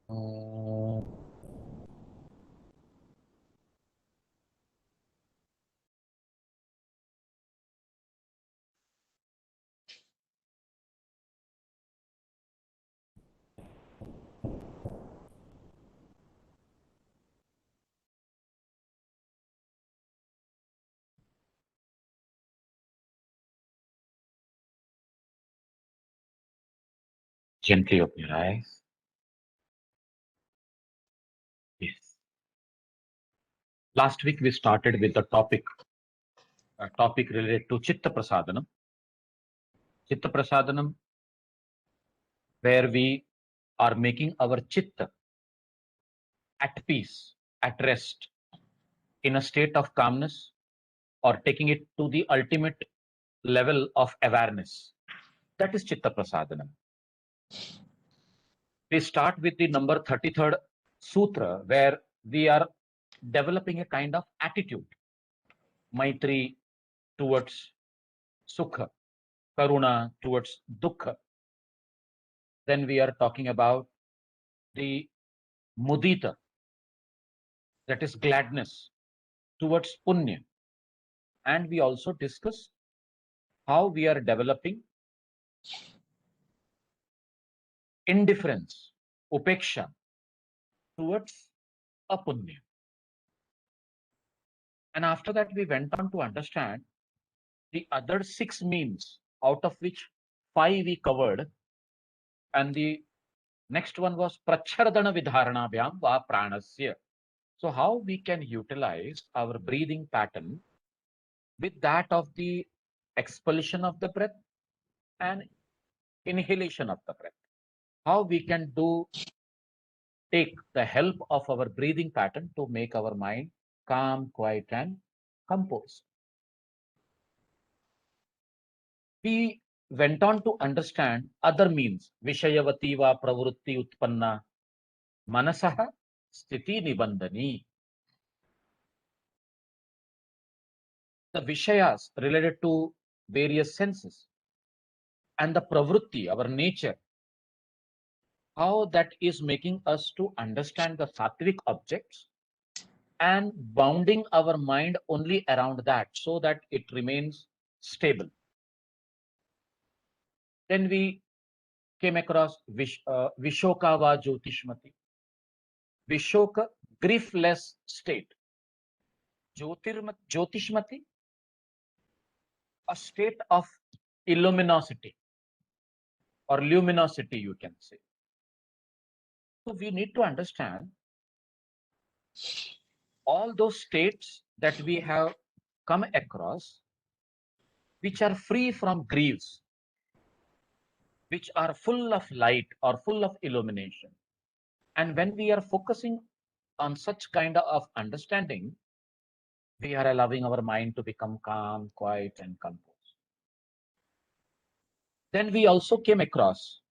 Uh, Gently open your eyes. Yes. Last week we started with the topic, a topic related to Chitta Prasadanam. Chitta Prasadanam, where we are making our chitta at peace, at rest, in a state of calmness, or taking it to the ultimate level of awareness. That is Chitta Prasadanam. We start with the number 33rd Sutra, where we are developing a kind of attitude, Maitri towards Sukha, Karuna towards Dukkha. Then we are talking about the Mudita, that is gladness towards Punya. And we also discuss how we are developing indifference, upeksha, towards apunya. And after that, we went on to understand the other 6 means, out of which 5 we covered. And the next one was prachardana vidharanabhyam va pranasya. So how we can utilize our breathing pattern with that of the expulsion of the breath and inhalation of the breath. How we can take the help of our breathing pattern to make our mind calm, quiet, and composed. We went on to understand other means, Vishayavati va pravrutti utpanna manasaha sthiti nibandhani. The Vishayas related to various senses, and the pravrutti, our nature, how that is making us to understand the sattvic objects and bounding our mind only around that so that it remains stable. Then we came across Vishoka va Jyotishmati. Vishoka, griefless state. Jyotishmati, a state of illuminosity or luminosity, you can say. So we need to understand all those states that we have come across, which are free from griefs, which are full of light or full of illumination. And when we are focusing on such kind of understanding, we are allowing our mind to become calm, quiet, and composed. Then we also came across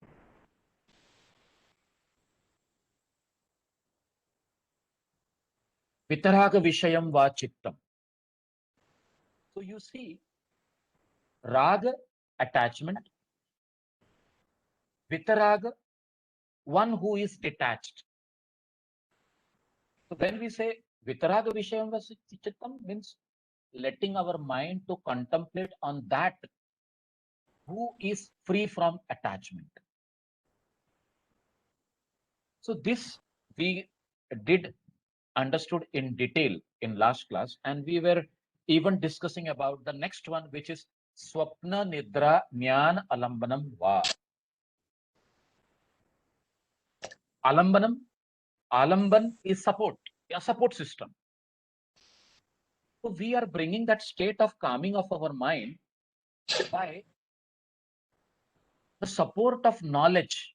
Vitaraga Vishayam Va Chittam. So you see, Raga, attachment, Vitaraga, one who is detached. So when we say Vitaraga Vishayam Va Chittam, means letting our mind to contemplate on that who is free from attachment. So this we did understood in detail in last class, and we were even discussing about the next one, which is Swapna Nidra Jnana Alambanam Va. Alambanam, Alamban is support, a support system. So we are bringing that state of calming of our mind by the support of knowledge.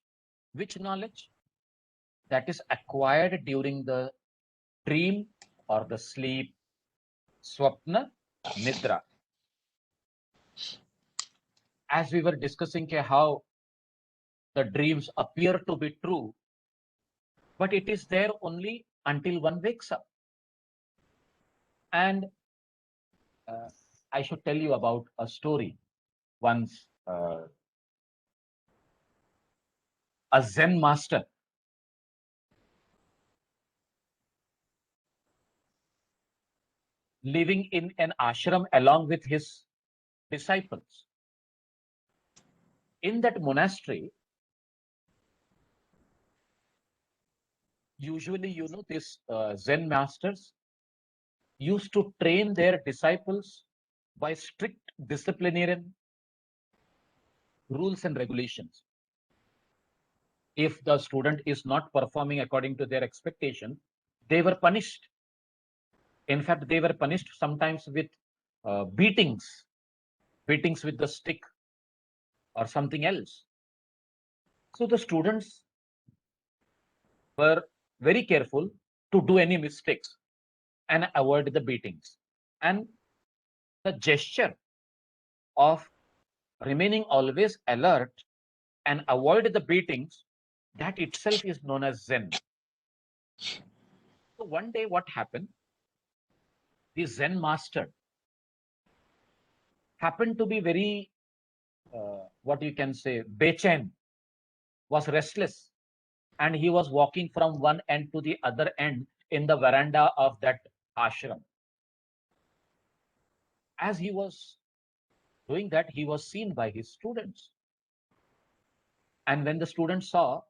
Which knowledge? That is acquired during the dream or the sleep, Swapna Nidra. As we were discussing how the dreams appear to be true, but it is there only until one wakes up. And I should tell you about a story. Once a Zen master living in an ashram along with his disciples. In that monastery, usually, these Zen masters used to train their disciples by strict disciplinarian rules and regulations. If the student is not performing according to their expectation, they were punished. In fact, they were punished sometimes with beatings with the stick or something else. So the students were very careful to do any mistakes and avoid the beatings. And the gesture of remaining always alert and avoid the beatings, that itself is known as Zen. So one day what happened? The Zen master happened to be very, what you can say, bechen, was restless. And he was walking from one end to the other end in the veranda of that ashram. As he was doing that, he was seen by his students. And when the students saw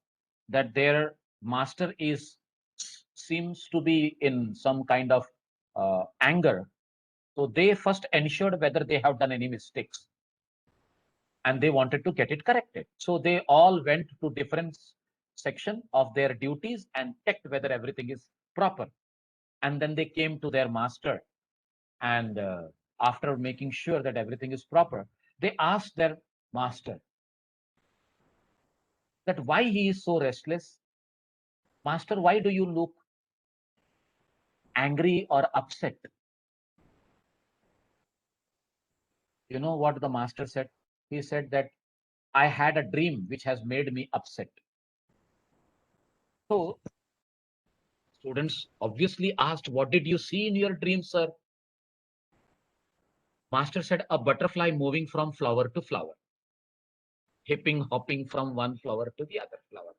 that their master seems to be in some kind of anger, so they first ensured whether they have done any mistakes, and they wanted to get it corrected. So they all went to different section of their duties and checked whether everything is proper. And then they came to their master, and after making sure that everything is proper, they asked their master that why he is so restless. Master, why do you look angry or upset? You know what the master said? He said that I had a dream which has made me upset. So students obviously asked, what did you see in your dream, sir? Master said, a butterfly moving from flower to flower, hopping from one flower to the other flower.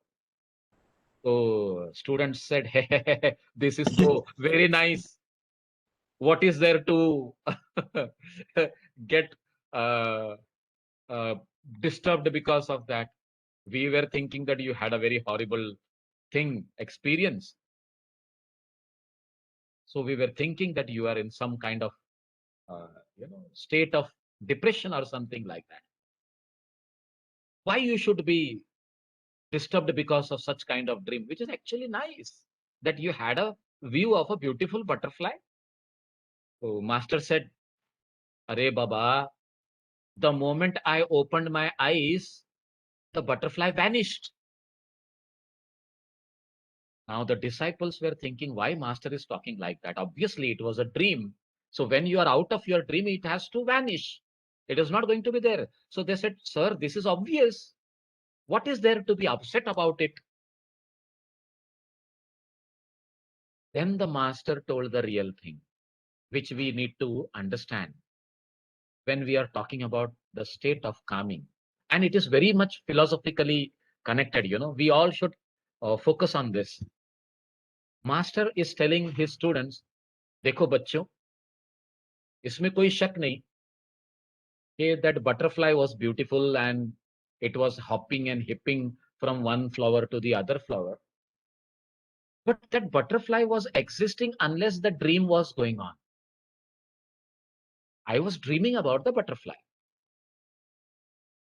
So students said, hey, this is so very nice. What is there to get uh, uh, disturbed because of that? We were thinking that you had a very horrible experience. So we were thinking that you are in some kind of state of depression or something like that. Why you should be disturbed because of such kind of dream, which is actually nice, that you had a view of a beautiful butterfly. So master said, Arey Baba, the moment I opened my eyes, the butterfly vanished. Now the disciples were thinking, why master is talking like that? Obviously it was a dream. So when you are out of your dream, it has to vanish. It is not going to be there. So they said, sir, this is obvious. What is there to be upset about it? Then the master told the real thing, which we need to understand when we are talking about the state of calming. And it is very much philosophically connected. We all should focus on this. Master is telling his students, देखो बच्चों, इसमें कोई शक नहीं कि that butterfly was beautiful and it was hopping and hipping from one flower to the other flower. But that butterfly was existing unless the dream was going on. I was dreaming about the butterfly.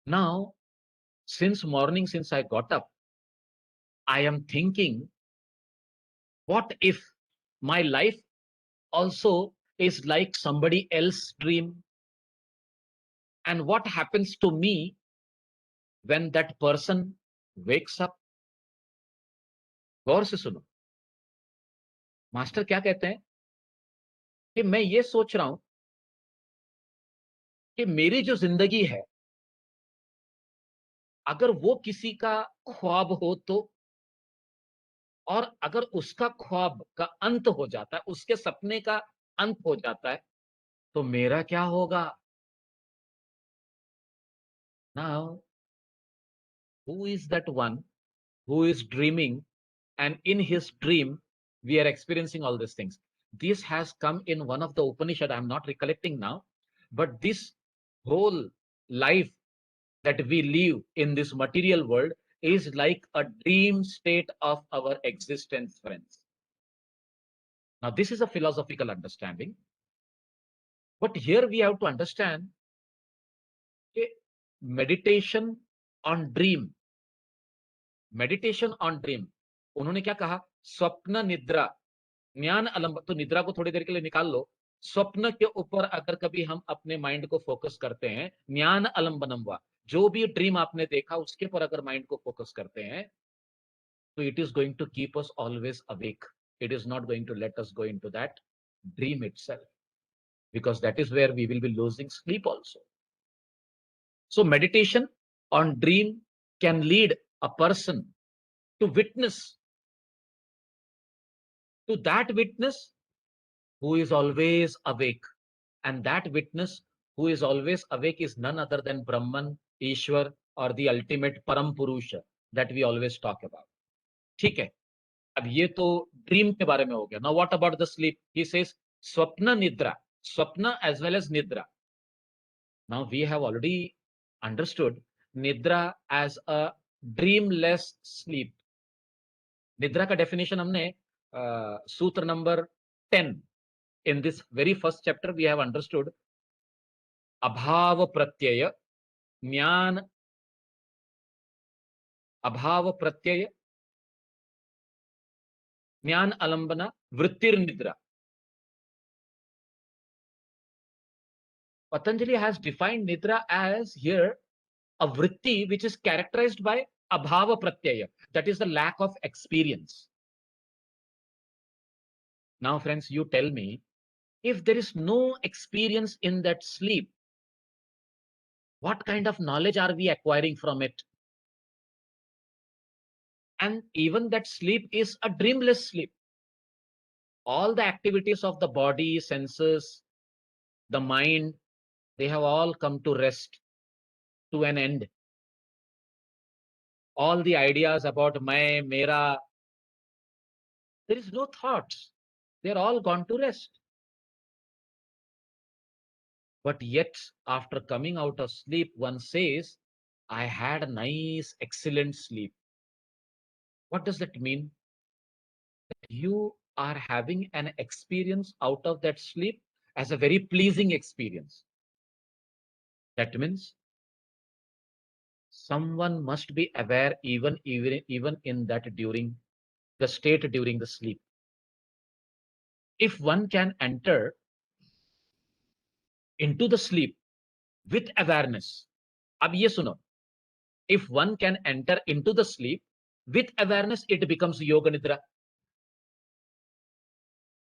Now, since morning, since I got up, I am thinking, what if my life also is like somebody else's dream? And what happens to me when that person wakes up? गौर से सुनो, master क्या कहते हैं कि मैं ये सोच रहा हूं कि मेरी जो जिंदगी है, अगर वो किसी का ख्वाब हो तो, और अगर उसका ख्वाब का अंत हो जाता है, उसके सपने का अंत हो जाता है, तो मेरा क्या होगा? Now, who is that one who is dreaming, and in his dream we are experiencing all these things? this has come in one of the Upanishad, I'm not recollecting now, but this whole life that we live in this material world is like a dream state of our existence, friends. Now, this is a philosophical understanding, but here we have to understand meditation on dream. Meditation on dream, उन्होंने क्या कहा? स्वप्न निद्रा ज्ञान अलंब, तो निद्रा को थोड़ी देर के लिए निकाल लो, स्वप्न के ऊपर अगर कभी हम अपने माइंड को फोकस करते हैं, ज्ञान अलंबनम वा, जो भी ड्रीम आपने देखा उसके ऊपर अगर माइंड को फोकस करते हैं, तो it is going to keep us always awake. It is not going to let us go into that dream itself, because that is where we will be losing sleep also. So meditation on dream can lead a person to witness, to that witness who is always awake. And that witness who is always awake is none other than Brahman, Ishwar, or the ultimate Param Purusha that we always talk about. ठीक है, अब ये तो dream के बारे में हो गया. Now what about the sleep? He says swapna nidra, swapna as well as nidra. Now we have already understood nidra as a dreamless sleep. निद्रा का डेफिनेशन हमने सूत्र number 10 in this very first chapter we have understood. अभाव प्रत्यय ज्ञान, अभाव प्रत्यय ज्ञान अलंबना वृत्तिर निद्रा. Patanjali has defined nidra as here a vritti which is characterized by abhava pratyaya, that is the lack of experience. Now friends, you tell me, if there is no experience in that sleep, what kind of knowledge are we acquiring from it? And even that sleep is a dreamless sleep. All the activities of the body, senses, the mind, they have all come to rest, to an end. All the ideas about my, mera, there is no thoughts. They're all gone to rest. But yet, after coming out of sleep, one says, I had a nice, excellent sleep. What does that mean? You are having an experience out of that sleep as a very pleasing experience. That means someone must be aware even in that during the state during the sleep. If one can enter into the sleep with awareness, अब ये सुनो, if one can enter into the sleep with awareness, it becomes yoga nidra.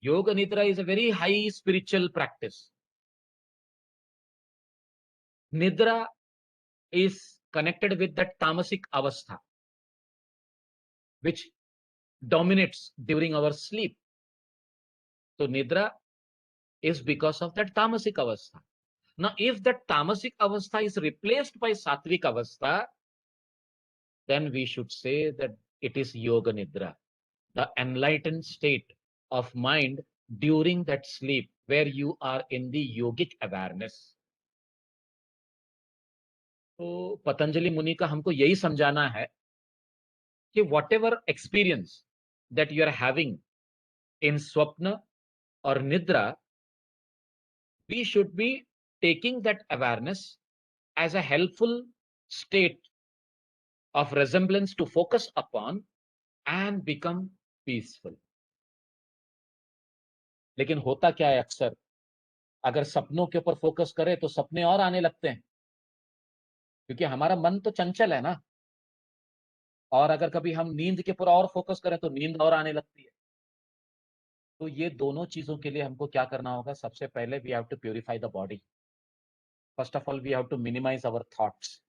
Yoga nidra is a very high spiritual practice. Nidra is connected with that tamasic avastha, which dominates during our sleep. So nidra is because of that tamasic avastha. Now, if that tamasic avastha is replaced by sattvic avastha, then we should say that it is yoga nidra, the enlightened state of mind during that sleep where you are in the yogic awareness. तो पतंजलि मुनि का हमको यही समझाना है कि whatever experience that you are having in swapna or nidra, we should be taking that awareness as a helpful state of resemblance to focus upon and become peaceful. लेकिन होता क्या है, अक्सर अगर सपनों के ऊपर फोकस करें तो सपने और आने लगते हैं, क्योंकि हमारा मन तो चंचल है ना. और अगर कभी हम नींद के ऊपर और फोकस करें तो नींद और आने लगती है. तो ये दोनों चीजों के लिए हमको क्या करना होगा? सबसे पहले we have to purify the body. First of all we have to minimise our thoughts,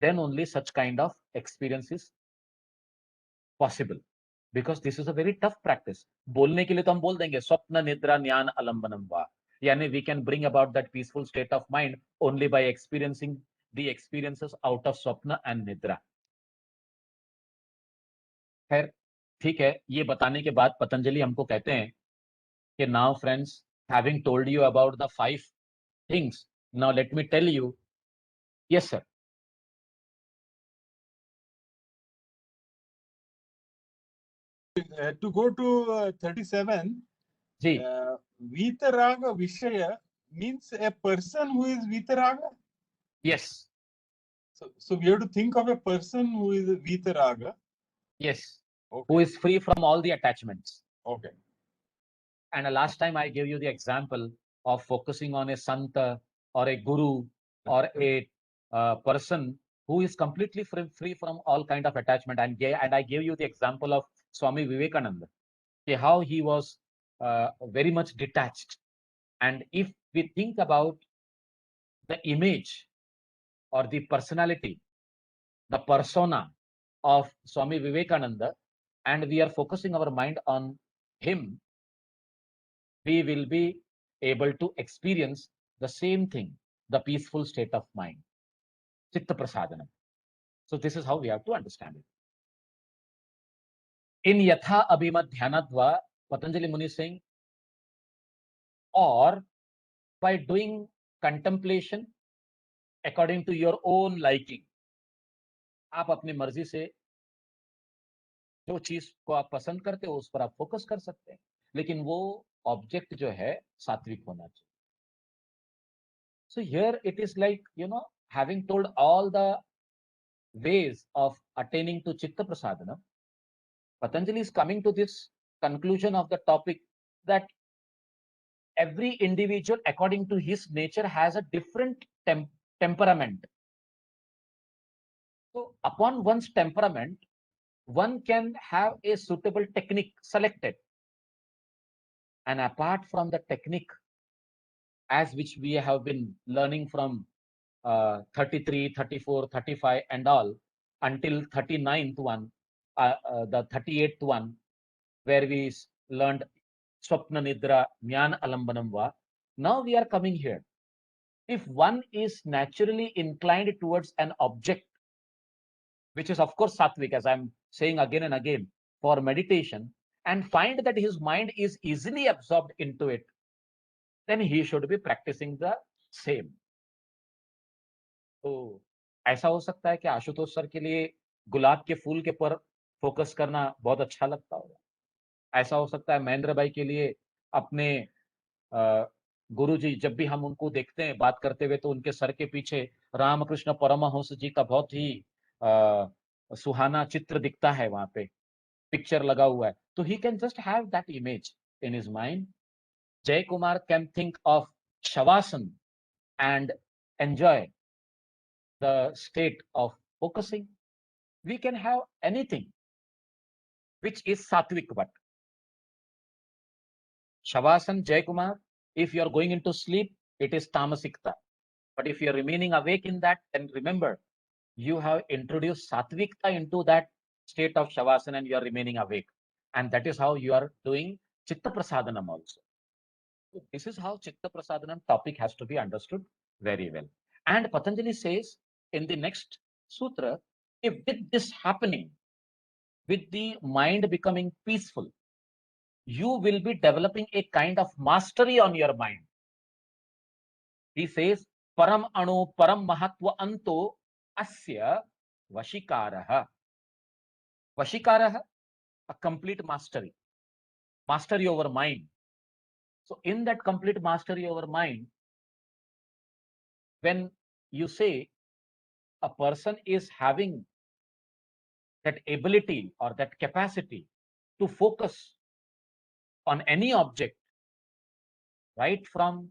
then only such kind of experience is possible, because this is a very tough practice. बोलने के लिए तो हम बोल देंगे स्वप्न निद्रा ज्ञान अलंबनम वा, यानी we can bring about that peaceful state of mind only by experiencing the experiences out of स्वप्न एंड निद्रा. खैर ठीक है, ये बताने के बाद पतंजलि हमको कहते हैं Okay, now friends, having told you about the 5 things, now let me tell you. Yes, sir. To go to 37, Ji. Vitaraga Vishaya means a person who is Vitaraga. Yes. So we have to think of a person who is Vitaraga. Yes. Okay. Who is free from all the attachments. Okay. And last time I gave you the example of focusing on a Santa or a Guru or a person who is completely free from all kind of attachment. And I gave you the example of Swami Vivekananda, okay, how he was very much detached. And if we think about the image or the personality, the persona of Swami Vivekananda, and we are focusing our mind on him, we will be able to experience the same thing, the peaceful state of mind, Chitta Prasadanam. So this is how we have to understand it. In Yatha Abhima Dhyanadva, Patanjali Muni is saying, or by doing contemplation according to your own liking. आप अपनी मर्जी से जो चीज को आप पसंद करते हो उस पर आप फोकस कर सकते हैं, लेकिन वो ऑब्जेक्ट जो है सात्विक होना चाहिए. So here it is like, having told all the ways of attaining to Chitta Prasadana, Patanjali is coming to this conclusion of the topic that every individual, according to his nature, has a different temperament. So upon one's temperament, one can have a suitable technique selected. And apart from the technique, as which we have been learning from 33, 34, 35 and all, until 39th one, the 38th one, where we learned Swapna Nidra, Jnana Alambanam Va. Now we are coming here. If one is naturally inclined towards an object, which is of course sattvic, as I'm saying again and again, for meditation, and find that his mind is easily absorbed into it, then he should be practicing the same. तो ऐसा हो सकता है कि Ashutosh sir के लिए गुलाब के फूल के पर फोकस करना बहुत अच्छा लगता होगा. ऐसा हो सकता है महेंद्र भाई के लिए अपने गुरु जी, जब भी हम उनको देखते हैं बात करते हुए, तो उनके सर के पीछे रामकृष्ण परमहंस जी का बहुत ही सुहाना चित्र दिखता है, वहां पे पिक्चर लगा हुआ है. तो he can just have that image in his mind. Jay Kumar can think of shavasana and enjoy the state of focusing. We can have anything which is sattvic, but Shavasan, Jaykumar, if you are going into sleep, it is tamasikta. But if you are remaining awake in that, then remember, you have introduced sattvikta into that state of Shavasana and you are remaining awake. And that is how you are doing Chitta Prasadanam also. So this is how Chitta Prasadanam topic has to be understood very well. And Patanjali says in the next sutra, if with this happening, with the mind becoming peaceful, you will be developing a kind of mastery on your mind. He says, Param Anu Param Mahatva Anto Asya Vashikaraha. Vashikaraha, a complete mastery. Mastery over mind. So in that complete mastery over mind, when you say a person is having that ability or that capacity to focus on any object, right from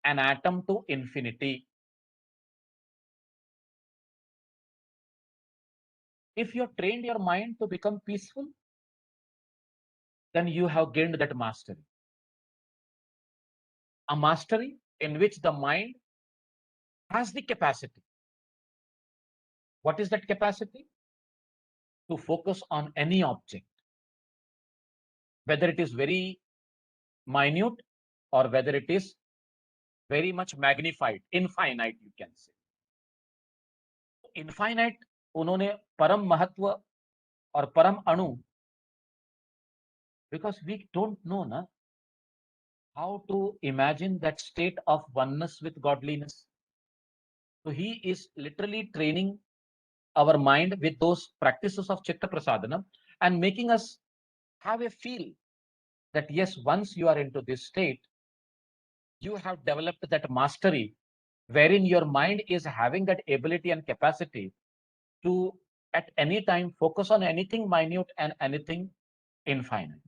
an atom to infinity. If you have trained your mind to become peaceful, then you have gained that mastery. A mastery in which the mind has the capacity. What is that capacity? To focus on any object, whether it is very minute or whether it is very much magnified, infinite, you can say. Infinite, उन्होंने परम महत्व और परम अणु, because we don't know, na, how to imagine that state of oneness with godliness. So he is literally training our mind with those practices of Chitta Prasadanam and making us have a feel that yes, once you are into this state, you have developed that mastery wherein your mind is having that ability and capacity to at any time focus on anything minute and anything infinite.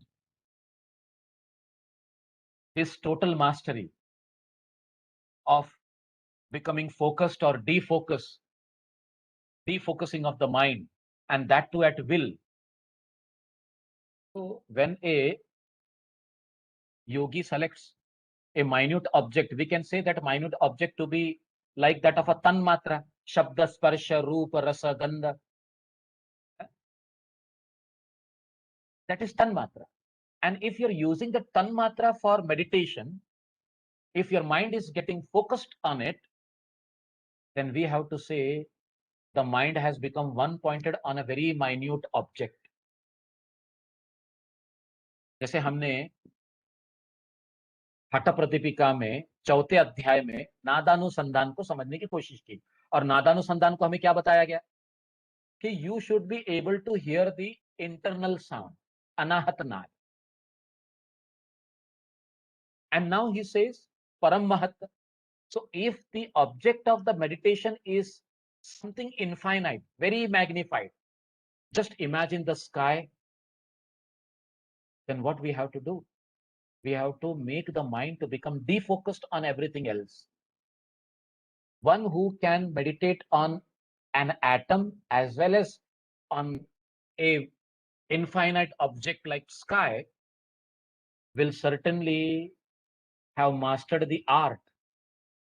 This total mastery of becoming focused or defocusing of the mind, and that too at will. So when a yogi selects a minute object, we can say that minute object to be like that of a tanmatra, shabda, sparsha, rupa, rasa, gandha. That is tanmatra. And if you're using the tanmatra for meditation, if your mind is getting focused on it, then we have to say the mind has become one pointed on a very minute object. जैसे हमने हठ प्रतिपिका में चौथे अध्याय में नादानुसंधान को समझने की कोशिश की, और नादानुसंधान को हमें क्या बताया गया कि you should be able to hear the internal sound, anahata nada. And now he says param mahat. So if the object of the meditation is something infinite, very magnified, just imagine the sky, then what we have to do? We have to make the mind to become defocused on everything else. One who can meditate on an atom as well as on a infinite object like sky will certainly have mastered the art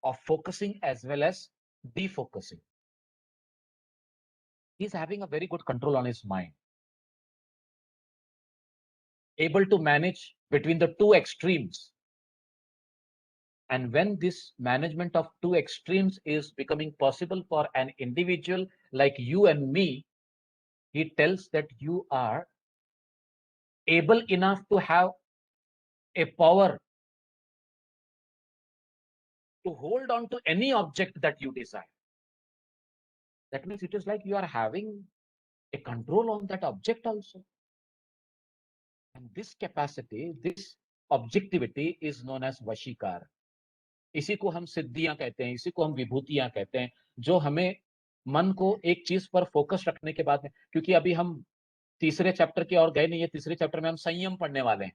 of focusing as well as defocusing. He's having a very good control on his mind, able to manage between the two extremes. And when this management of two extremes is becoming possible for an individual like you and me, he tells that you are able enough to have a power to hold on to any object that you desire. That means it is like you are having a control on that object also. And this capacity, this objectivity is known as vashikar. इसी को हम सिद्धियां कहते हैं, इसी को हम विभूतियां कहते हैं, जो हमें मन को एक चीज पर फोकस रखने के बाद में, क्योंकि अभी हम तीसरे चैप्टर की ओर गए नहीं है, तीसरे चैप्टर में हम संयम पढ़ने वाले हैं.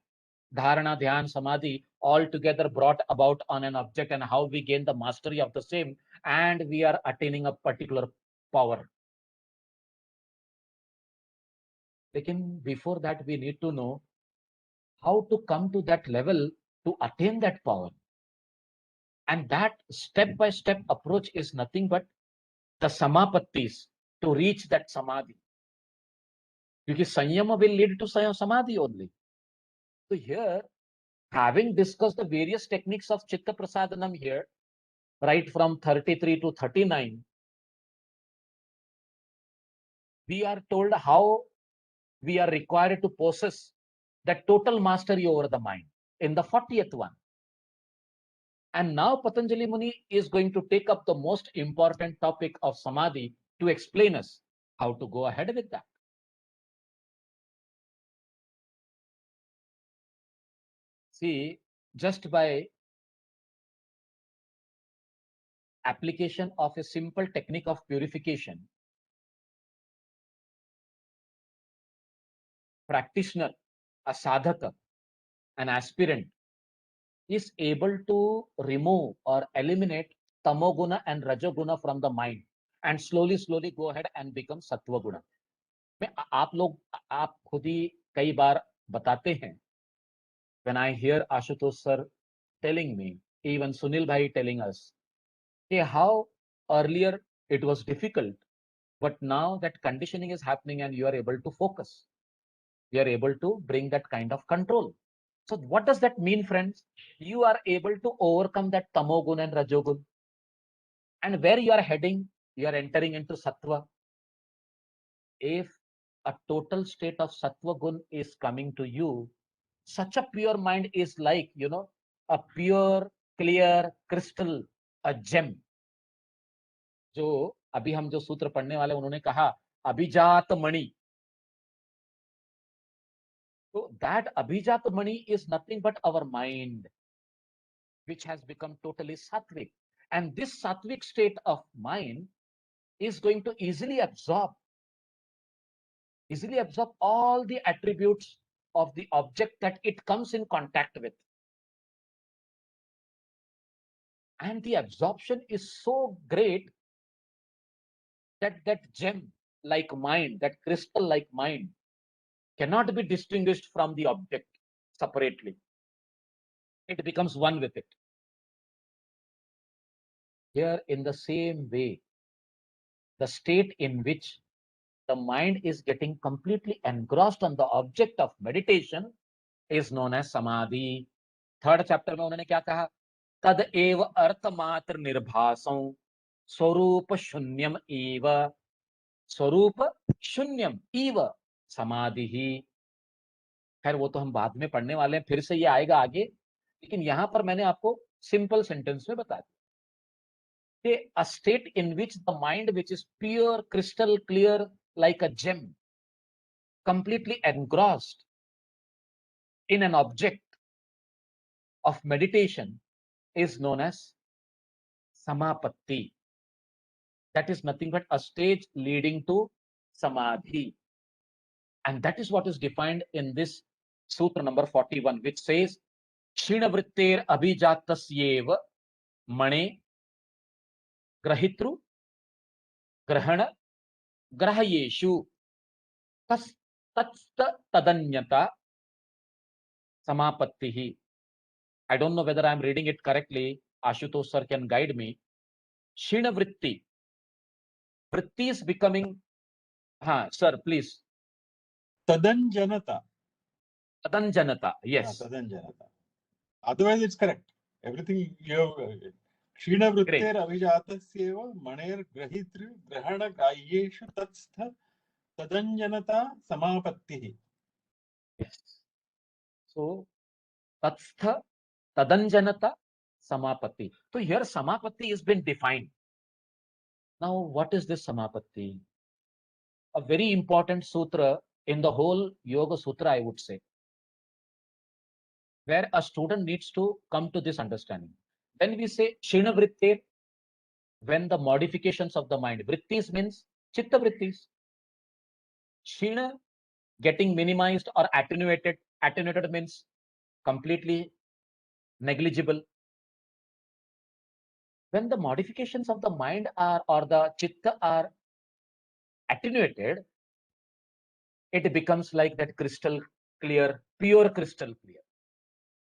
Dharana, Dhyan, Samadhi, all together brought about on an object and how we gain the mastery of the same, and we are attaining a particular power. Lekin before that, we need to know how to come to that level to attain that power. And that step-by-step approach is nothing but the samapattis to reach that samadhi. Because sanyama will lead to samadhi only. So here, having discussed the various techniques of Chitta Prasadanam here, right from 33 to 39, we are told how we are required to possess that total mastery over the mind in the 40th one. And now Patanjali Muni is going to take up the most important topic of Samadhi to explain us how to go ahead with that. See, just by application of a simple technique of purification, practitioner, a sadhaka, an aspirant is able to remove or eliminate tamoguna and rajoguna from the mind and slowly go ahead and become sattva guna. आप खुद ही कई बार बताते हैं, when I hear Ashutosh sir telling me, even Sunil bhai telling us, how earlier it was difficult, but now that conditioning is happening and you are able to focus, you are able to bring that kind of control. So what does that mean, friends? You are able to overcome that tamogun and rajogun. And where you are heading, you are entering into sattva. If a total state of sattva gun is coming to you, such a pure mind is like, a pure, clear crystal, a gem. जो अभी हम जो सूत्र पढ़ने वाले उन्होंने कहा अभिजात मणि. So that abhijat mani is nothing but our mind, which has become totally sattvic. And this sattvic state of mind is going to easily absorb all the attributes of the object that it comes in contact with. And the absorption is so great that that gem like mind, that crystal like mind, cannot be distinguished from the object separately. It becomes one with it. Here, in the same way, the state in which the mind is getting completely engrossed on the object of meditation is known as samadhi. Third chapter में उन्होंने क्या कहा? तद एव अर्थमात्र निर्भासं स्वरूप शून्यम एव, स्वरूप शून्यम इव समाधि ही. खैर वो तो हम बाद में पढ़ने वाले हैं, फिर से ये आएगा आगे, लेकिन यहां पर मैंने आपको सिंपल सेंटेंस में बता दिया. A state in which the mind, which is pure, crystal clear, like a gem, completely engrossed in an object of meditation, is known as samapatti. That is nothing but a stage leading to samadhi. And that is what is defined in this sutra number 41, which says, Shinavrittir abhijatasyev mane grahitru grahana grahayeshu tatsta tadanyata samapattihi. I don't know whether I'm reading it correctly. Ashutosh sir can guide me. Shinavritti. Vritti is becoming. Sir, please. Tadanjanata. Tadanjanata. Yes. Tadanjanata. Otherwise, it's correct. Everything you have. Kshina vrittir avijatasyeva maner grahitri grahana grahyeshu tatstha tadanjanata samapattihi. Yes. So, tatstha tadanjanata samapatti. So here samapatti has been defined. Now, what is this samapatti? A very important sutra in the whole Yoga Sutra, I would say, where a student needs to come to this understanding. When we say Shina Vrittir, when the modifications of the mind, Vrittis means Chitta Vrittis. Shina getting minimized or attenuated. Attenuated means completely negligible. When the modifications of the mind are or the Chitta are attenuated, it becomes like that crystal clear, pure crystal clear.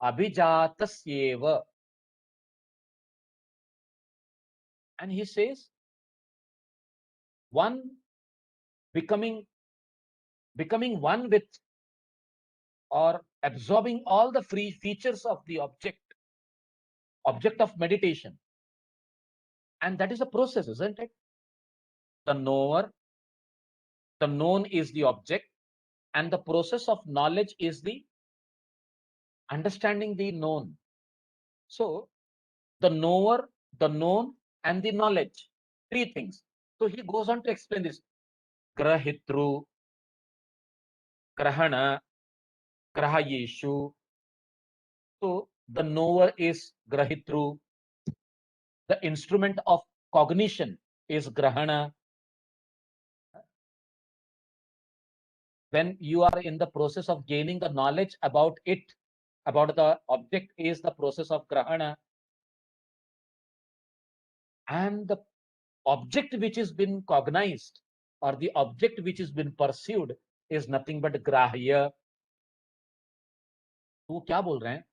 Abhijatasyeva. And he says, one becoming one with or absorbing all the free features of the object of meditation. And that is a process, isn't it? The knower, the known is the object, and the process of knowledge is the understanding the known. So the knower, the known, and the knowledge, three things. So he goes on to explain this. Grahitru, grahana, grahayeshu. So the knower is grahitru. The instrument of cognition is grahana. When you are in the process of gaining the knowledge about it, about the object, is the process of grahana. And the object which has been cognized or the object which has been perceived is nothing but grahya. वो क्या बोल रहे हैं?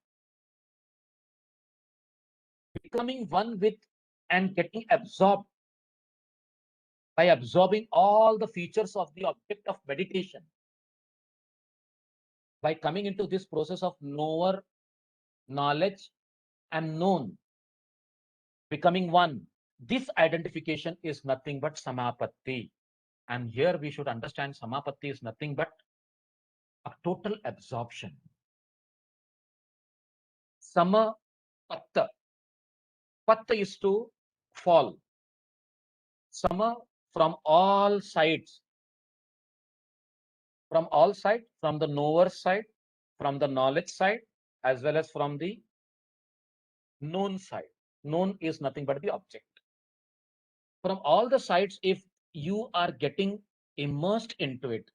Becoming one with and getting absorbed by absorbing all the features of the object of meditation, by coming into this process of knower, knowledge, and known, becoming one. This identification is nothing but samapatti. And here we should understand samapatti is nothing but a total absorption. Sama Patta. Patta is to fall. Sama from all sides. From all sides, from the knower side, from the knowledge side, as well as from the known side. Known is nothing but the object. From all the sides, if you are getting immersed into it,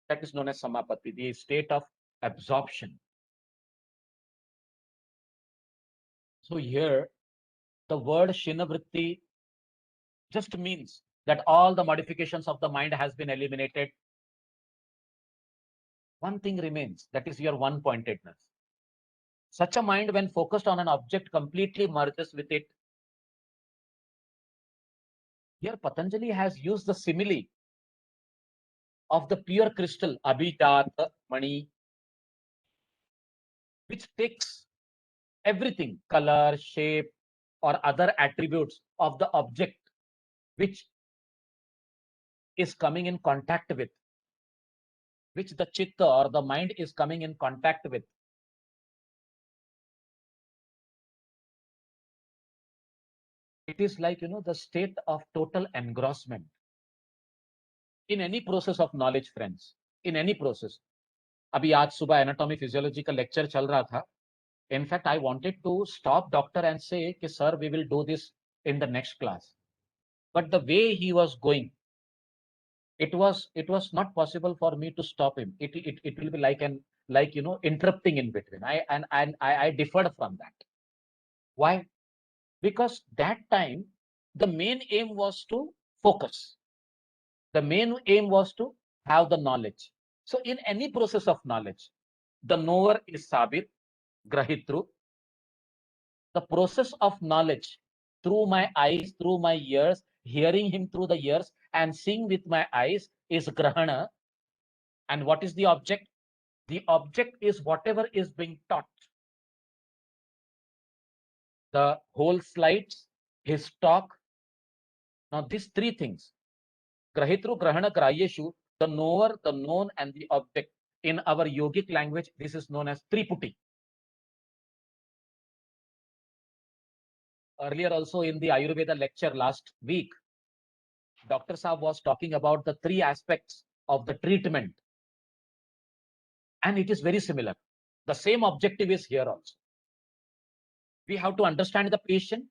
that is known as samapatti, the state of absorption. So here, the word shinavritti just means that all the modifications of the mind has been eliminated. One thing remains, that is your one-pointedness. Such a mind, when focused on an object, completely merges with it. Here, Patanjali has used the simile of the pure crystal, Abhijat Mani, which takes everything, color, shape, or other attributes of the object which is coming in contact with, which the chitta or the mind is coming in contact with. It is like, the state of total engrossment. In any process of knowledge, friends, in any process. अभी आज सुबह anatomy physiology का lecture चल रहा था. In fact, I wanted to stop doctor and say, sir, we will do this in the next class. But the way he was going, it was not possible for me to stop him. It will be like interrupting in between. I differed from that. Why? Because that time the main aim was to focus. The main aim was to have the knowledge. So in any process of knowledge, the knower is sabir, grahitru. The process of knowledge through my eyes, through my ears, hearing him through the ears, and seeing with my eyes is grahana. And what is the object? The object is whatever is being taught. The whole slides, his talk. Now, these three things, grahitru, grahana, grahyeshu, the knower, the known, and the object. In our yogic language, this is known as triputi. Earlier also in the Ayurveda lecture last week, Dr. Saab was talking about the three aspects of the treatment. And it is very similar. The same objective is here also. We have to understand the patient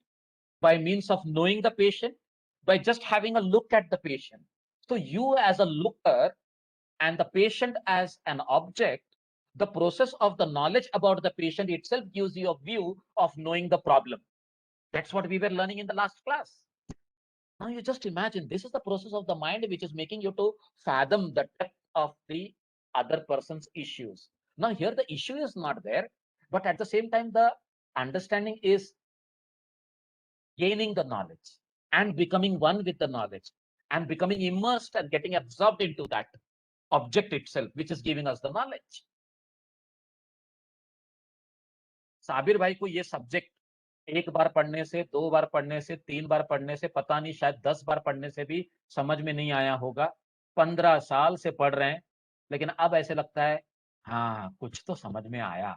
by means of knowing the patient, by just having a look at the patient. So you as a looker and the patient as an object, the process of the knowledge about the patient itself gives you a view of knowing the problem. That's what we were learning in the last class. Now you just imagine, this is the process of the mind which is making you to fathom the depth of the other person's issues. Now here the issue is not there, but at the same time the understanding is gaining the knowledge and becoming one with the knowledge and becoming immersed and getting absorbed into that object itself, which is giving us the knowledge. Sabir भाई को ये subject एक बार पढ़ने से, दो बार पढ़ने से, तीन बार पढ़ने से, पता नहीं शायद 10 बार पढ़ने से भी समझ में नहीं आया होगा. 15 साल से पढ़ रहे हैं, लेकिन अब ऐसे लगता है हाँ कुछ तो समझ में आया.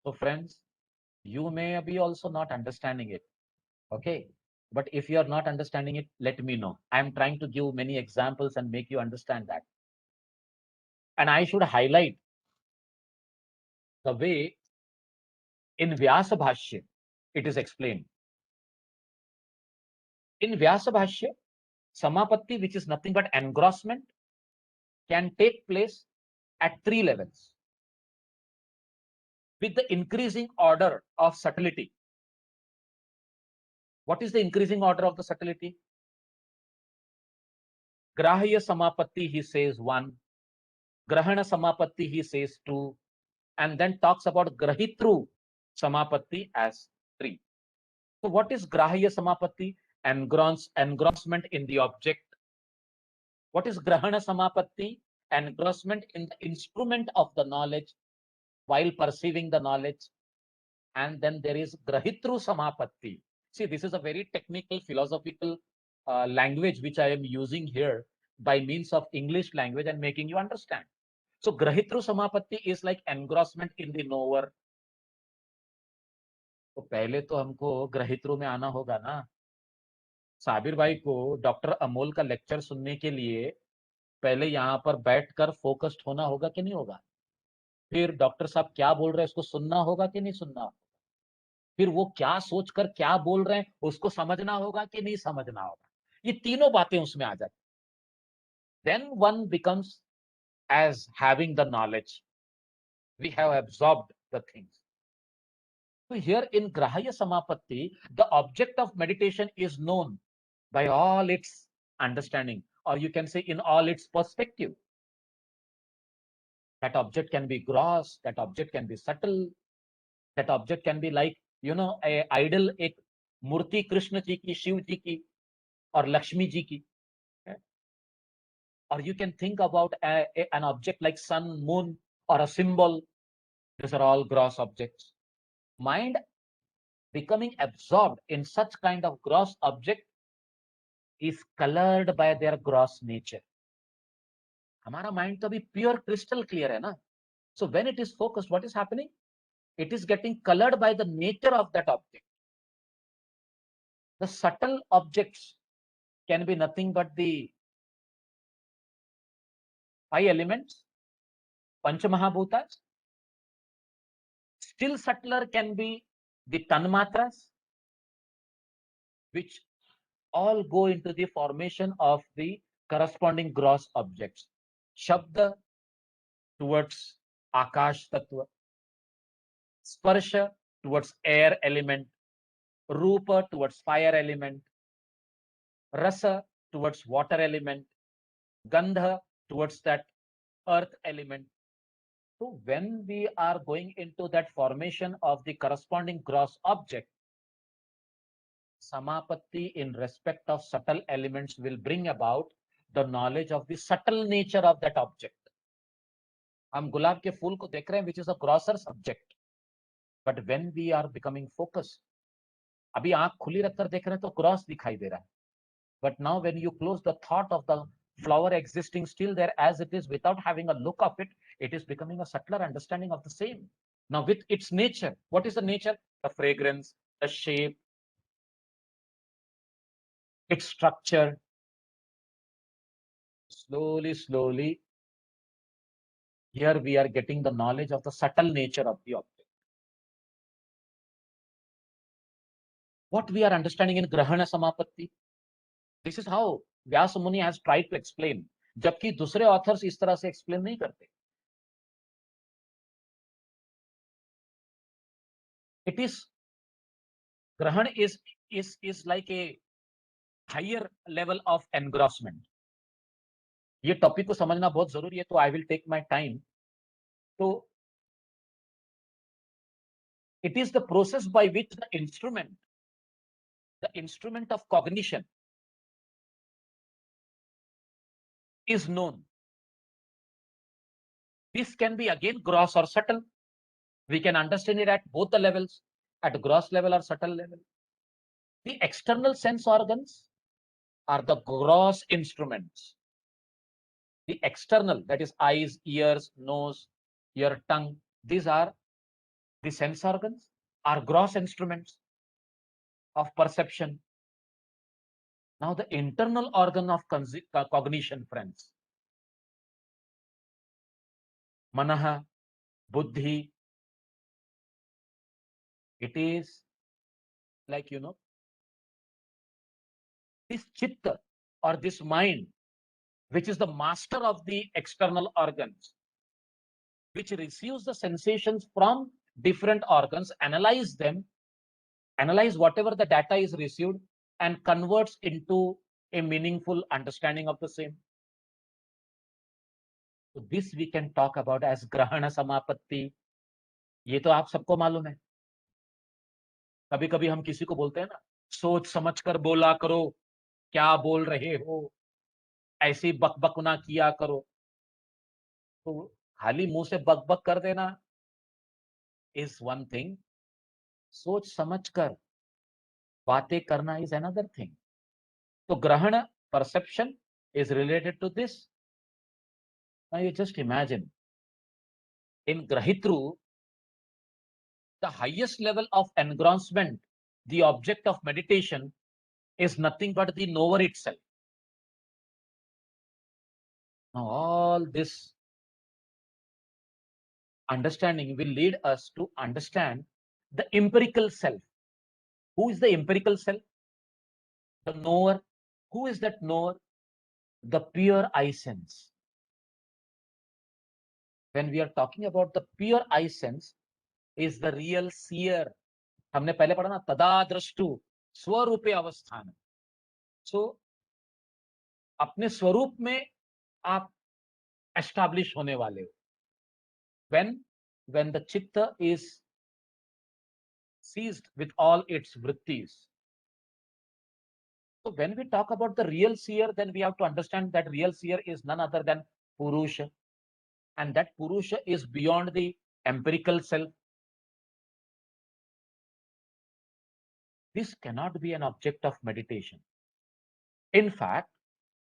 So friends, you may be also not understanding it, okay? But if you are not understanding it, let me know. I am trying to give many examples and make you understand that. And I should highlight the way in Vyasa Bhashya it is explained. In Vyasa Bhashya, samapatti, which is nothing but engrossment, can take place at 3 levels with the increasing order of subtlety. What is the increasing order of the subtlety? Grahya samapatti, he says 1. Grahana samapatti, he says 2. And then talks about grahitru samapatti as 3. So what is grahya samapatti? Engrossment in the object. What is grahana samapatti? Engrossment in the instrument of the knowledge while perceiving the knowledge. And then there is grahitru samapatti. See, this is a very technical philosophical language which I am using here by means of English language and making you understand. So grahitru samapatti is like engrossment in the knower. तो पहले तो हमको ग्रहित्रू में आना होगा ना। साबिर भाई को डॉक्टर अमोल का लेक्चर सुनने के लिए पहले यहाँ पर बैठकर फोकस्ड होना होगा कि नहीं होगा? फिर डॉक्टर साहब क्या बोल रहे हैं उसको सुनना होगा कि नहीं सुनना होगा? फिर वो क्या सोचकर क्या बोल रहे हैं उसको समझना होगा कि नहीं समझना होगा? ये तीनों बातें उसमें आ जाती। Then one becomes as having the knowledge. We have absorbed the things. So here in Grahya Samapatti, the object of meditation is known by all its understanding, or you can say in all its perspective. That object can be gross, that object can be subtle, that object can be like, a idol, एक मूर्ति कृष्ण जी की, शिव जी की और लक्ष्मी जी की. Or you can think about an object like sun, moon, or a symbol. These are all gross objects. Mind becoming absorbed in such kind of gross object is colored by their gross nature. हमारा mind तो अभी pure crystal clear है ना. So when it is focused, what is happening? It is getting colored by the nature of that object. The subtle objects can be nothing but the 5 elements, Panchamahabhutas. Still subtler can be the Tanmatras, which all go into the formation of the corresponding gross objects. Shabda towards Akash Tattva, Sparsha towards air element, Rupa towards fire element, Rasa towards water element, Gandha towards that earth element. So when we are going into that formation of the corresponding gross object, Samapatti in respect of subtle elements will bring about the knowledge of the subtle nature of that object. हम गुलाब के फूल को देख रहे हैं, which is a grosser subject. But when we are becoming focused, अभी आंख खुली रखकर देख रहे हैं तो क्रॉस दिखाई दे रहा है. But now when you close the thought of the flower existing still there as it is without having a look of it, it is becoming a subtler understanding of the same. Now with its nature, what is the nature? The fragrance, the shape, its structure. Slowly, here we are getting the knowledge of the subtle nature of the object. What we are understanding in Grahana Samapatti, this is how Vyasa Muni has tried to explain, जबकि दूसरे authors इस तरह से explain नहीं करते. It is Grahan is like a higher level of engrossment. ये topic को समझना बहुत जरूरी है, तो I will take my time. तो it is the process by which the instrument of cognition is known. This can be again gross or subtle. We can understand it at both the levels, at gross level or subtle level. The external sense organs are the gross instruments. The external, that is eyes, ears, nose, your tongue, these are the sense organs, are gross instruments of perception. Now the internal organ of cognition, friends, manaha, buddhi, it is like, this chitta or this mind, which is the master of the external organs, which receives the sensations from different organs, analyze them, analyze whatever the data is received, and converts into a meaningful understanding of the same. So this we can talk about as Grahana Samapatti. ये तो आप सबको मालूम है. कभी कभी हम किसी को बोलते हैं ना, सोच समझ कर बोला करो, क्या बोल रहे हो, ऐसी बकबक ना किया करो. तो खाली मुंह से बकबक कर देना is one thing. सोच समझ कर बातें करना is another thing. तो ग्रहण, perception is related to this. Now you just imagine, in Grahitru, the highest level of engrossment, the object of meditation, is nothing but the knower itself. Now, all this understanding will lead us to understand the empirical self. Who is the empirical self? The knower. Who is that knower? The pure I sense. When we are talking about the pure I sense, is the real seer. हमने पहले पढ़ा ना, तदा दृष्टु स्वरूपे अवस्थान. So अपने स्वरूप में आप एस्टैब्लिश होने वाले हो. When the chitta is seized with all its vrittis. So when we talk about the real seer, then we have to understand that real seer is none other than Purusha, and that Purusha is beyond the empirical self. This cannot be an object of meditation. In fact,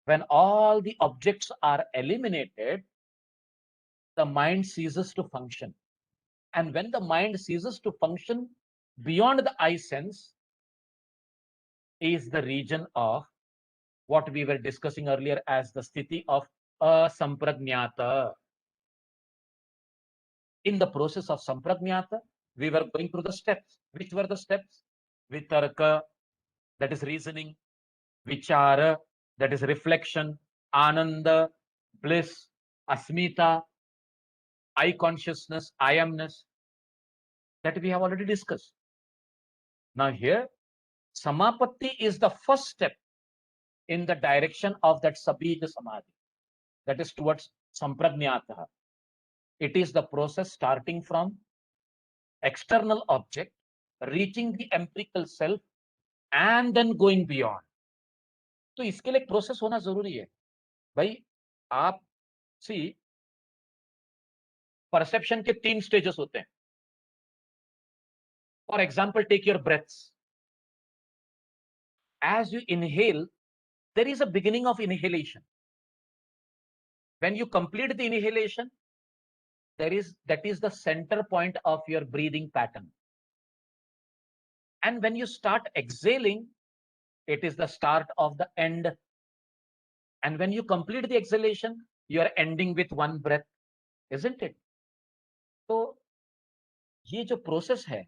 when all the objects are eliminated, the mind ceases to function. And when the mind ceases to function, beyond the I sense is the region of what we were discussing earlier as the sthiti of asamprajnata. In the process of samprajnata, we were going through the steps. Which were the steps? Vitarka, that is reasoning. Vichara, that is reflection. Ananda, bliss. Asmita, I consciousness, I amness. That we have already discussed. Now here, samapatti is the first step in the direction of that sabija samadhi. That is towards samprajnata. It is the process starting from external object, reaching the empirical self, and then going beyond. तो इसके लिए process होना जरूरी है भाई. आप सी perception के 3 stages होते हैं. For example, take your breaths. As you inhale, there is a beginning of inhalation. When you complete the inhalation, that is the center point of your breathing pattern. And when you start exhaling, it is the start of the end. And when you complete the exhalation, you are ending with one breath, isn't it? So ये जो process है,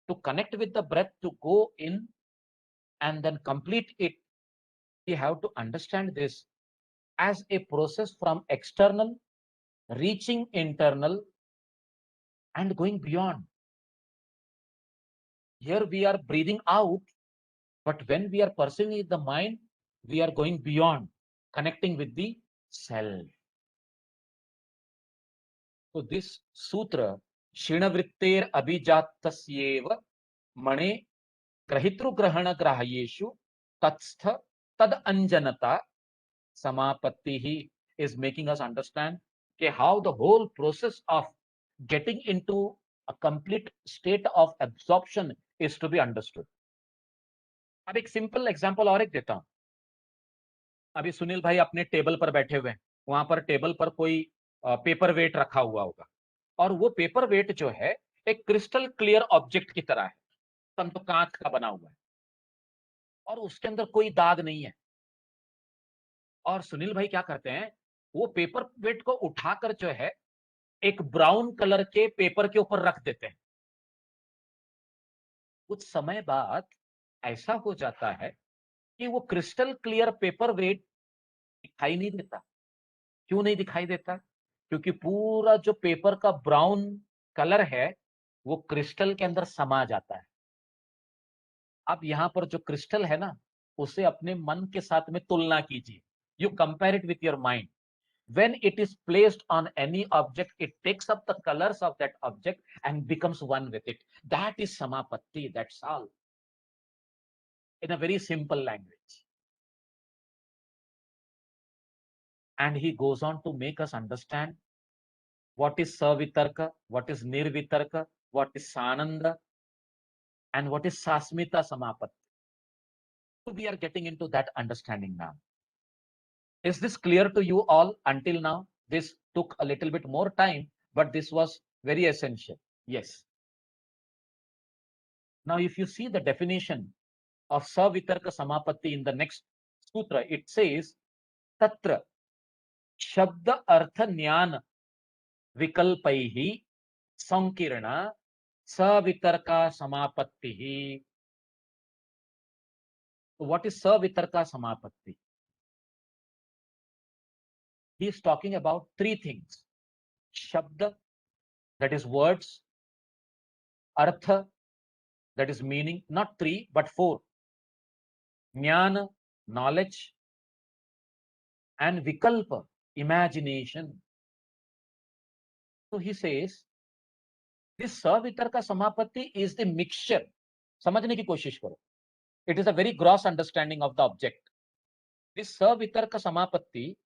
to connect with the breath, to go in and then complete it, we have to understand this as a process from external, reaching internal, and going beyond. Here we are breathing out, but when we are pursuing the mind, we are going beyond, connecting with the self. So this sutra, Shinavrittir Abhijatasyev Mane Grahitru Grahana Grahayeshu Tatstha Tad Anjanata Samapattihi, is making us understand how the whole process of getting into a complete state of absorption is to be understood. अब एक simple example और एक देता हूं. अभी सुनील भाई अपने table पर बैठे हुए हैं, वहां पर टेबल पर कोई पेपर वेट रखा हुआ होगा, और वो पेपर वेट जो है एक क्रिस्टल क्लियर ऑब्जेक्ट की तरह है, समझो कांच का बना हुआ है, और उसके अंदर कोई दाग नहीं है. और सुनील भाई क्या करते हैं, वो पेपर वेट को उठाकर जो है एक ब्राउन कलर के पेपर के ऊपर रख देते हैं. कुछ समय बाद ऐसा हो जाता है कि वो क्रिस्टल क्लियर पेपर वेट दिखाई नहीं देता. क्यों नहीं दिखाई देता? क्योंकि पूरा जो पेपर का ब्राउन कलर है वो क्रिस्टल के अंदर समा जाता है. अब यहां पर जो क्रिस्टल है ना, उसे अपने मन के साथ में तुलना कीजिए. You compare it with your mind. When it is placed on any object, it takes up the colors of that object and becomes one with it. That is samapatti. That's all. In a very simple language. And he goes on to make us understand what is savitarka, what is nirvitarka, what is sananda, and what is sasmita samapatti. So we are getting into that understanding now. Is this clear to you all until now? This took a little bit more time, but this was very essential. Yes. Now, if you see the definition of Savitarka Samapatti in the next sutra, it says, Tatra Shabda Artha Jnana Vikalpaihi Sankirna Savitarka Samapatti. What is Savitarka Samapatti? He is talking about three things. Shabda, that is words. Artha, that is meaning. Not three, but four. Jnana, knowledge. And Vikalpa, imagination. So he says, this Savitarka Samapatti is the mixture. समझने की कोशिश करो. It is a very gross understanding of the object. This Savitarka Samapatti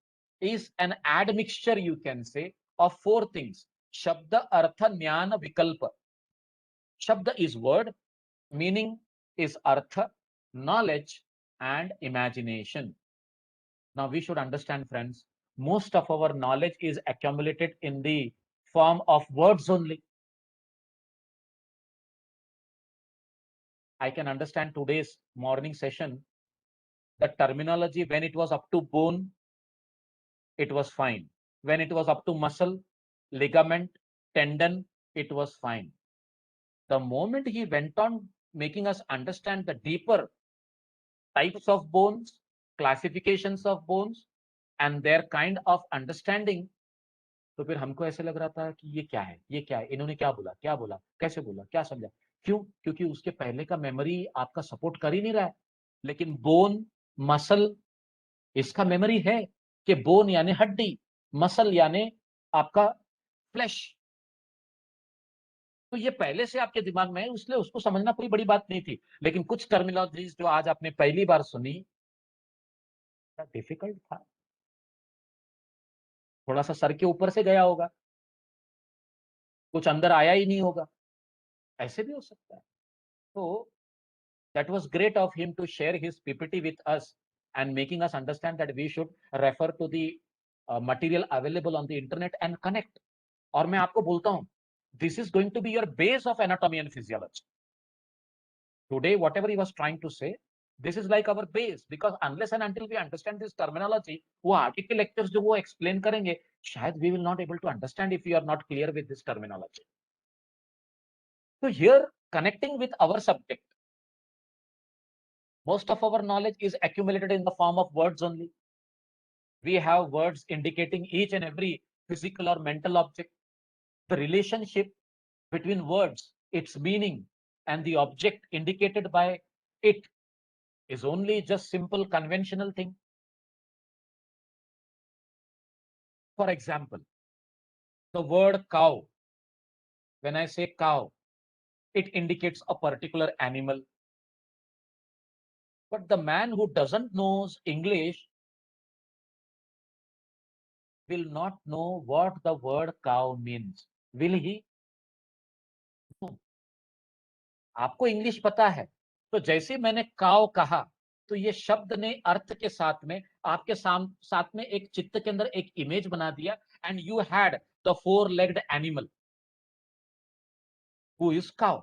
is an admixture, you can say, of four things. Shabda, Artha, Jnana, Vikalpa. Shabda is word, meaning is Artha, knowledge, and imagination. Now we should understand, friends, most of our knowledge is accumulated in the form of words only. I can understand today's morning session, the terminology when it was up to bone, it was fine. When it was up to muscle, ligament, tendon, it was fine. The moment he went on making us understand the deeper types of bones, classifications of bones, and their kind of understanding, तो फिर हमको ऐसे लग रहा था कि ये क्या है, ये क्या है, इन्होंने क्या बोला, कैसे बोला, क्या समझा. क्यों? क्योंकि उसके पहले का मेमोरी आपका सपोर्ट कर ही नहीं रहा है. लेकिन बोन, मसल, इसका मेमोरी है कि बोन यानी हड्डी, मसल यानी आपका फ्लैश. तो ये पहले से आपके दिमाग में है, इसलिए उसको समझना कोई बड़ी बात नहीं थी. लेकिन कुछ टर्मिनोलॉजीज जो आज आपने पहली बार सुनी, डिफिकल्ट था, थोड़ा सा सर के ऊपर से गया होगा, कुछ अंदर आया ही नहीं होगा, ऐसे भी हो सकता है. तो that was great of him to share his PPT with us and making us understand that we should refer to the material available on the internet and connect. और मैं आपको बोलता हूं, this is going to be your base of anatomy and physiology. Today, whatever he was trying to say, this is like our base, because unless and until we understand this terminology, वो आगे के lectures जो वो explain करेंगे, शायद we will not able to understand if we are not clear with this terminology. So here, connecting with our subject, most of our knowledge is accumulated in the form of words only. We have words indicating each and every physical or mental object. The relationship between words, its meaning, and the object indicated by it is only just simple conventional thing. For example, the word cow, when I say cow, it indicates a particular animal. But the man who doesn't know English will not know what the word cow means. Will he? No. आपको English पता है, तो जैसे मैंने काव कहा, तो ये शब्द ने अर्थ के साथ में आपके साथ में एक चित्त के अंदर एक इमेज बना दिया, and you had the four legged animal who is cow.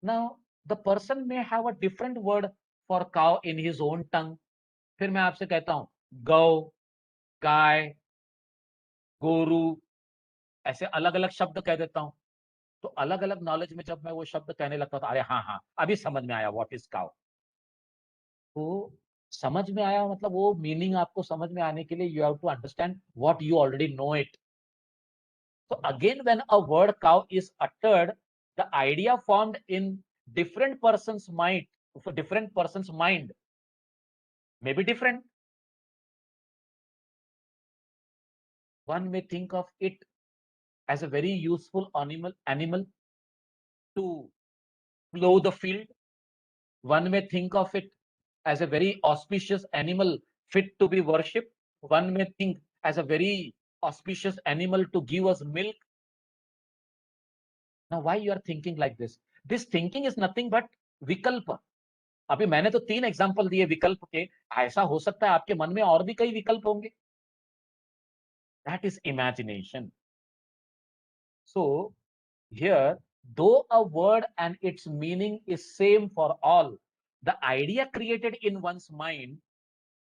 Now the person may have a different word for cow in his own टंग. फिर मैं आपसे कहता हूं गौ, गाय, गोरू, ऐसे अलग अलग शब्द कह देता हूं. तो अलग अलग नॉलेज में जब मैं वो शब्द कहने लगता था, अरे हाँ हाँ अभी समझ में आया व्हाट इज काउ. तो समझ में आया मतलब वो मीनिंग आपको समझ में आने के लिए you have to understand what you already know it. So again, when a word cow is uttered, the idea formed in different person's mind, for different person's mind, may be different. One may think of it as a very useful animal to plow the field. One may think of it as a very auspicious animal fit to be worshipped. One may think as a very auspicious animal to give us milk. Now, why you are thinking like this? This thinking is nothing but विकल्प. अभी मैंने तो 3 example दिए विकल्प के. ऐसा हो सकता है आपके मन में और भी कई विकल्प होंगे. That is imagination. So here though a word and its meaning is same for all, the idea created in one's mind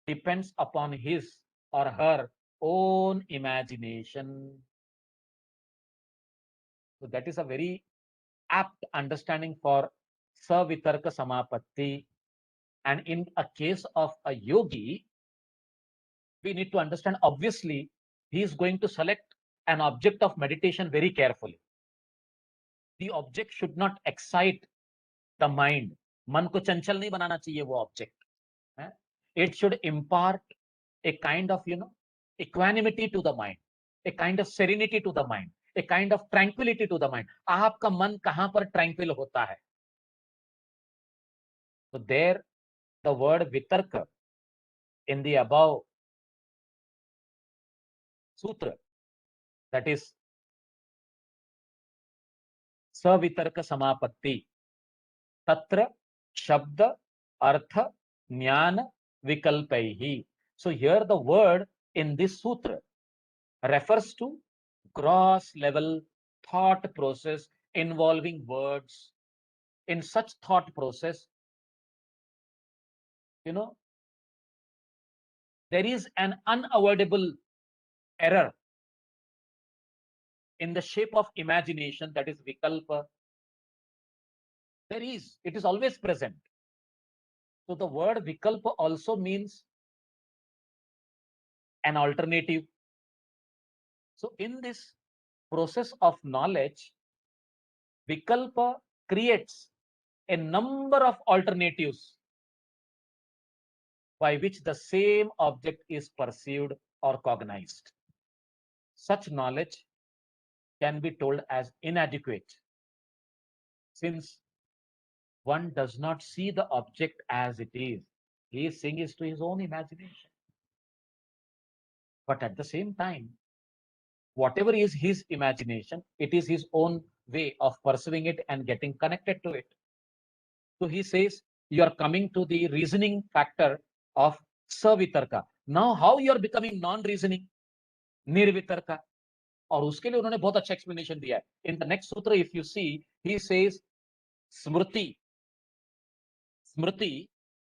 depends upon his or her own imagination. So that is a very apt understanding for Savitarka Samapatti. And in a case of a yogi, we need to understand, obviously, he is going to select an object of meditation very carefully. The object should not excite the mind. मन को चंचल नहीं बनाना चाहिए वो object. It should impart a kind of, equanimity to the mind, a kind of serenity to the mind, a kind of tranquility to the mind. आपका मन कहां पर tranquil होता है? So there, the word vitarka in the above sutra, that is savitarka samapatti, tatra shabda artha jnana vikalpaihi. So here the word in this sutra refers to gross level thought process involving words. In such thought process, there is an unavoidable error in the shape of imagination, that is vikalpa. It is always present. So the word vikalpa also means an alternative. So in this process of knowledge, vikalpa creates a number of alternatives by which the same object is perceived or cognized. Such knowledge can be told as inadequate, since one does not see the object as it is. He is seeing it to his own imagination. But at the same time, whatever is his imagination, it is his own way of perceiving it and getting connected to it. So he says, you are coming to the reasoning factor of savitarka. Now, how you are becoming non-reasoning? Nirvitarka. और उसके लिए उन्होंने बहुत अच्छा explanation दिया है. In the next sutra, if you see, he says, smriti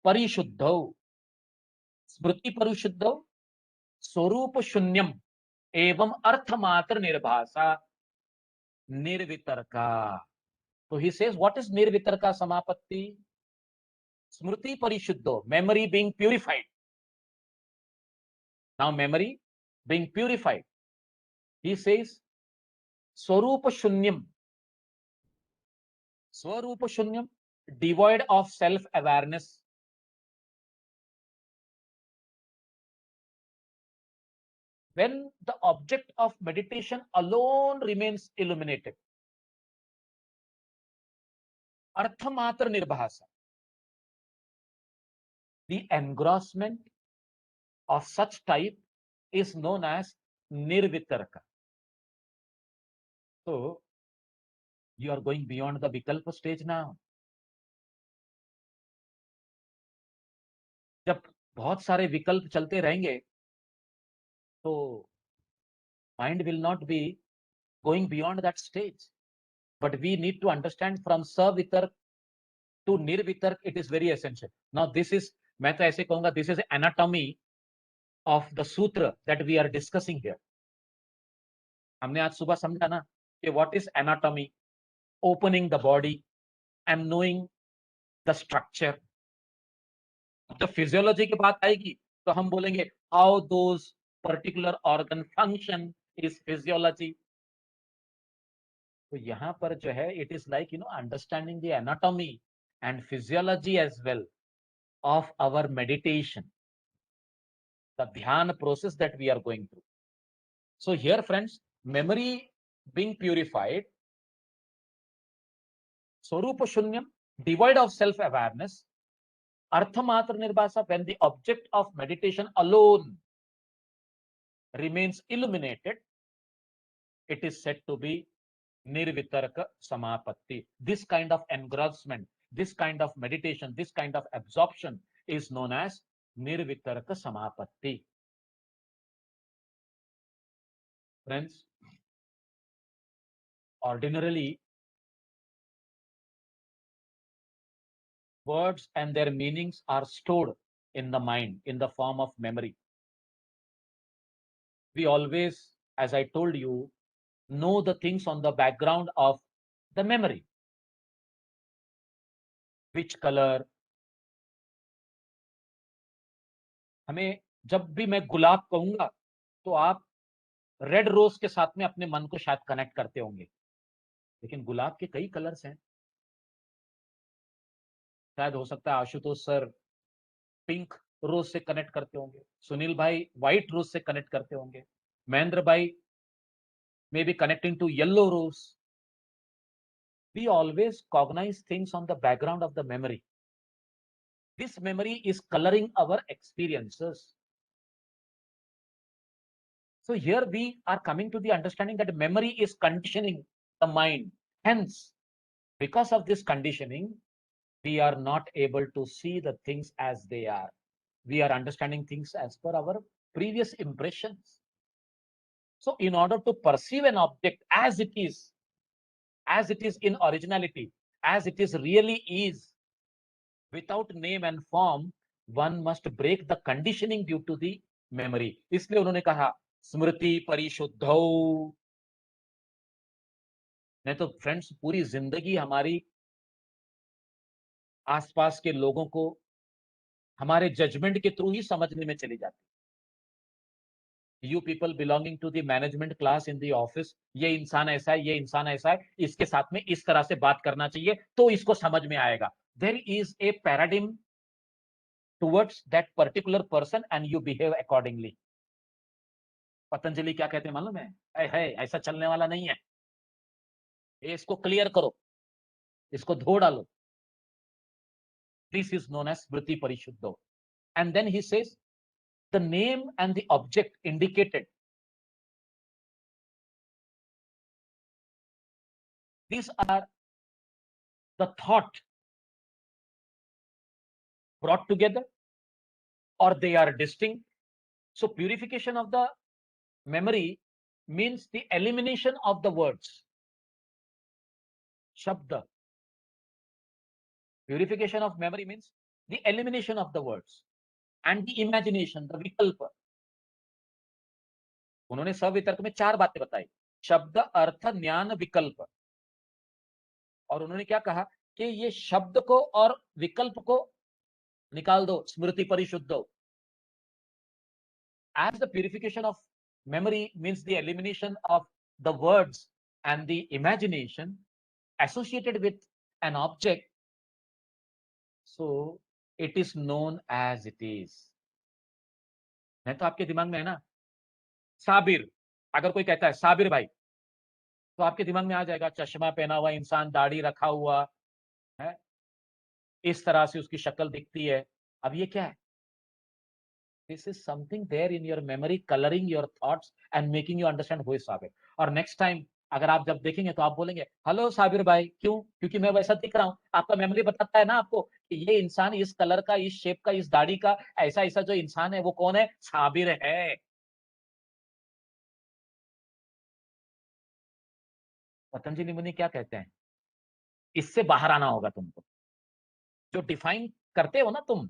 parishuddhau. स्मृति परिशुद्धौ स्वरूप शून्यम एवं अर्थमात्र निर्भाषा निर्वितर्का. So he says, what is nirvitarka samapatti? Smriti parishuddho, memory being purified. Now memory being purified. He says, swarupa shunyam. Swarupa shunyam, devoid of self-awareness. When the object of meditation alone remains illuminated. Arthamatra nirbhasa. The engrossment of such type is known as nirvitarka. So you are going beyond the vikalpa stage now. जब बहुत सारे विकल्प चलते रहेंगे, तो mind will not be going beyond that stage. But we need to understand from savitark to nirvitark, it is very essential. Now this is, मैं तो ऐसे कहूंगा, this is anatomy of the sutra that we are discussing here. हमने आज सुबह समझा ना कि what is anatomy, opening the body and knowing the structure. जब physiology की बात आएगी तो हम बोलेंगे how those particular organ function is physiology. तो यहाँ पर जो है, it is like, understanding the anatomy and physiology as well of our meditation, the dhyana process that we are going through. So here, friends, memory being purified, swarupa shunyam, devoid of self-awareness, arthamatra nirbhasa, when the object of meditation alone remains illuminated, it is said to be nirvitarka samapatti. This kind of engrossment, this kind of meditation, this kind of absorption is known as nirvitarka samapatti. Friends, ordinarily words and their meanings are stored in the mind in the form of memory. We always, as I told you, know the things on the background of the memory. Which color, हमें जब भी मैं गुलाब कहूंगा तो आप red rose के साथ में अपने मन को शायद कनेक्ट करते होंगे, लेकिन गुलाब के कई कलर्स हैं। शायद हो सकता है आशुतोष सर पिंक रोज से कनेक्ट करते होंगे, सुनील भाई व्हाइट रोज से कनेक्ट करते होंगे, महेंद्र भाई maybe connecting to yellow rose. We always cognize things on the background of the memory. This memory is coloring our experiences. So here we are coming to the understanding that memory is conditioning the mind. Hence, because of this conditioning, we are not able to see the things as they are. We are understanding things as per our previous impressions. So in order to perceive an object as it is in originality, as it is really is, without name and form, one must break the conditioning due to the memory. इसलिए उन्होंने कहा स्मृति परिशुद्धौ। नहीं तो friends पूरी जिंदगी हमारी आसपास के लोगों को हमारे जजमेंट के थ्रू ही समझने में चली जाती। You people belonging to the management class in the office, ये इंसान ऐसा है, ये इंसान ऐसा है, इसके साथ में इस तरह से बात करना चाहिए तो इसको समझ में आएगा। There is a paradigm towards that particular person and you behave accordingly. Patanjali क्या कहते हैं मालूम है, ऐसा चलने वाला नहीं है, ये इसको क्लियर करो, इसको धो डालो। This is known as smriti parishuddho. And then he says the name and the object indicated, these are the thought brought together or they are distinct. So purification of the memory means the elimination of the words. Shabda. Purification of memory means the elimination of the words and the imagination, the vikalpa. उन्होंने सवितर्क में 4 बातें बताई, शब्द अर्थ ज्ञान विकल्प। और उन्होंने क्या कहा कि ये शब्द को और विकल्प को निकाल दो, स्मृति परिशुद्धो। As the purification of memory means the elimination of the words and the imagination associated with an object, so it is known as it is. नहीं तो आपके दिमाग में है ना साबिर, अगर कोई कहता है साबिर भाई, तो आपके दिमाग में आ जाएगा चश्मा पहना हुआ इंसान, दाढ़ी रखा हुआ है, इस तरह से उसकी शक्ल दिखती है। अब ये क्या है? This is something there in your memory, coloring your thoughts and making you understand who is Sabir. और next time अगर आप जब देखेंगे तो आप बोलेंगे हेलो साबिर भाई, क्यों? क्योंकि मैं वैसा दिख रहा हूं। आपका मेमोरी बताता है ना आपको कि ये इंसान इस कलर का, इस शेप का, इस दाढ़ी का, ऐसा ऐसा जो इंसान है वो कौन है? साबिर है। पतंजलि मुनि क्या कहते हैं? इससे बाहर आना होगा तुमको। जो डिफाइन करते हो ना तुम,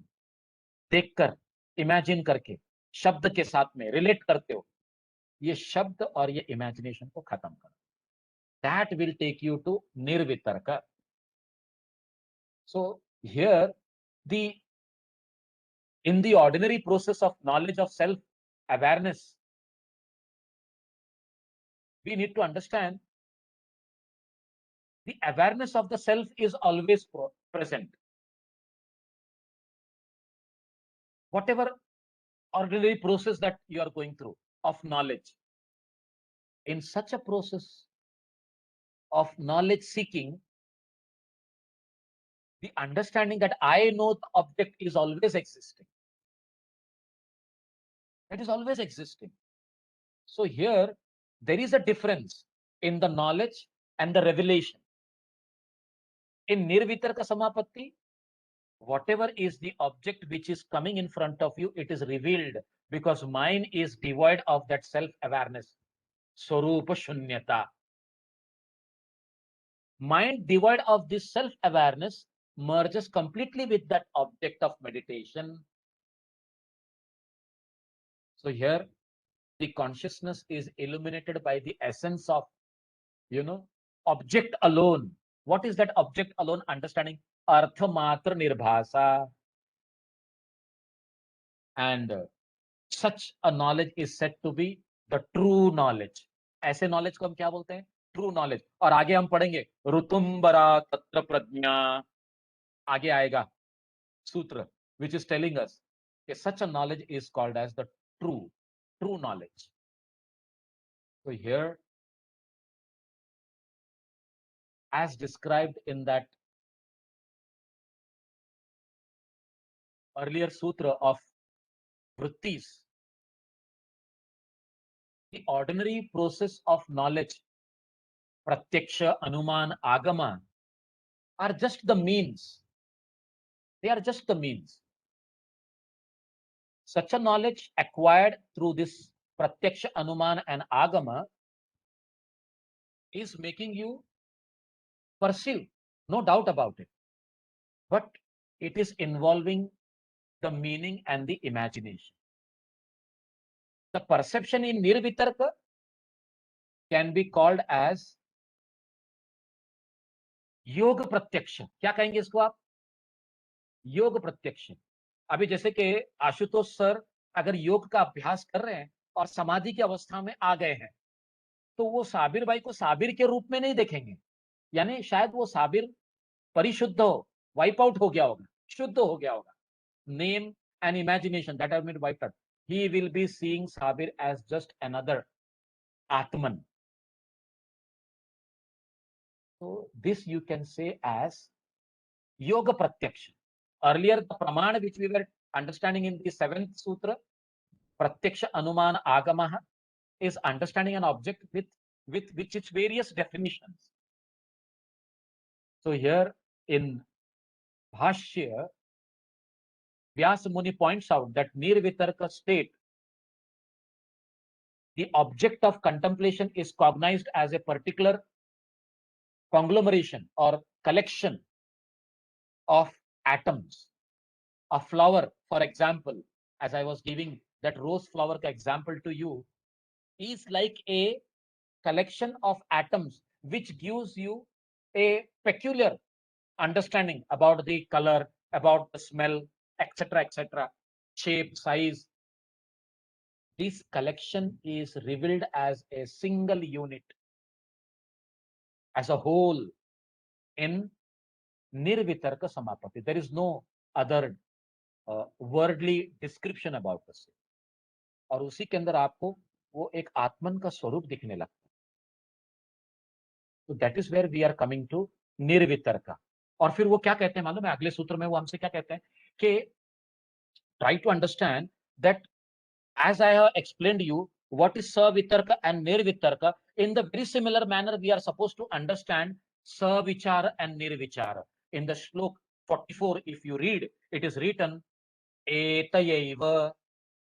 देखकर, इमेजिन करके, शब्द के साथ में रिलेट करते हो, ये शब्द और ये इमेजिनेशन को खत्म करो। That will take you to nirvitarka. So here, in the ordinary process of knowledge of self awareness, we need to understand the awareness of the self is always present. Whatever ordinary process that you are going through of knowledge, in such a process of knowledge seeking, the understanding that I know the object is always existing. That is always existing. So here, there is a difference in the knowledge and the revelation. In Nirvitarka Samapatti, whatever is the object which is coming in front of you, it is revealed because mind is devoid of that self-awareness. Swarupa Shunyata. Mind devoid of this self-awareness merges completely with that object of meditation. So here the consciousness is illuminated by the essence of, object alone. What is that object alone understanding? Artha matra nirbhasa. And such a knowledge is said to be the true knowledge. ऐसे knowledge को हम क्या बोलते हैं? True knowledge. और आगे हम पढ़ेंगे ऋतुम्बरा तत्र प्रज्ञा, आगे आएगा सूत्र which is telling us that such a knowledge is called as the true knowledge. So here, as described in that earlier sutra of vrittis, the ordinary process of knowledge, pratyaksha, anuman, agama, are just the means. They are just the means. Such a knowledge acquired through this pratyaksha, anuman, and agama is making you perceive, no doubt about it. But it is involving the meaning and the imagination. The perception in nirvitarka can be called as योग प्रत्यक्ष. क्या कहेंगे इसको आप? योग प्रत्यक्ष. अभी जैसे कि आशुतोष सर अगर योग का अभ्यास कर रहे हैं और समाधि की अवस्था में आ गए हैं, तो वो साबिर भाई को साबिर के रूप में नहीं देखेंगे. यानी शायद वो साबिर परिशुद्ध हो, वाइप आउट हो गया होगा, शुद्ध हो गया होगा. Name and imagination that have been wiped out. He will be seeing Sabir as just another Atman. So this you can say as Yoga Pratyaksha. Earlier, the Praman which we were understanding in the 7th Sutra, Pratyaksha Anuman Agamaha, is understanding an object with which its various definitions. So here in Bhashya, Vyasa Muni points out that Nirvitarka state, the object of contemplation is cognized as a particular conglomeration or collection of atoms. A flower, for example, as I was giving that rose flower example to you, is like a collection of atoms which gives you a peculiar understanding about the color, about the smell, etc., shape, size. This collection is revealed as a single unit, as a whole, in Nirvitarka Samapatti. There is no other worldly description about the same. और उसी के अंदर आपको वो एक आत्मन का स्वरूप दिखने लगता है. तो that is where we are coming to nirvitarka. और फिर वो क्या कहते हैं मालूम है अगले सूत्र में? वो हमसे क्या कहते हैं कि try to understand that as I have explained you what is savitarka and nirvitarka, in the very similar manner we are supposed to understand savichara and nirvichara. In the shlok 44, if you read, it is written etayaiva